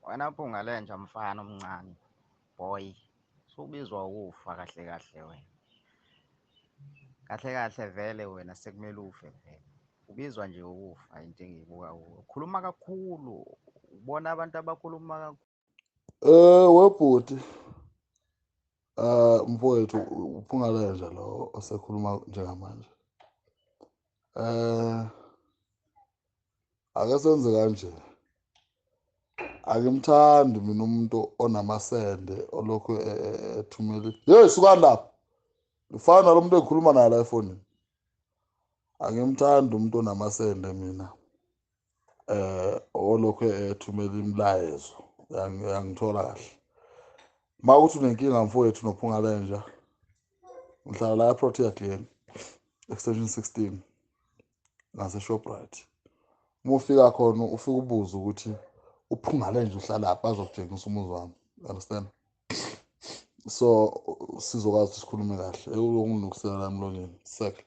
Wena uPhungalenja mfana omncane, boy. Subizwa ukufa kahle kahle wena. Kahle kahle vele wena sekumele ufe vele. Ubizwa nje ukufa into engiyibuka kuwe. Ukhuluma kakhulu. Ubona abantu abakhuluma kakhulu. Webhuti, mfowethu uPhungalenja lo osekhuluma njengamanje. Ake senze kanje. Akimthandi mina umuntu onamasende olokhu ethumela. Hey, sukani lapha. Lifana lo muntu ekhuluma naye la efonini. Akimthandi umuntu onamasende mina. Olokhu ethumela imilayezo. Yangithola kahle. Mawuthi unenkinga mfowethu noPhungalenja. Ngihlala la eProtea Glen, extension 16. Ngase Shoprite. Uma ufika khona ufike ubuze ukuthi uPhungalenja uhlala lapha azokutshengisa umuzi wami. Understand? So sizokwazi sikhulume kahle. Ekulungiselela emlonyeni. Sek.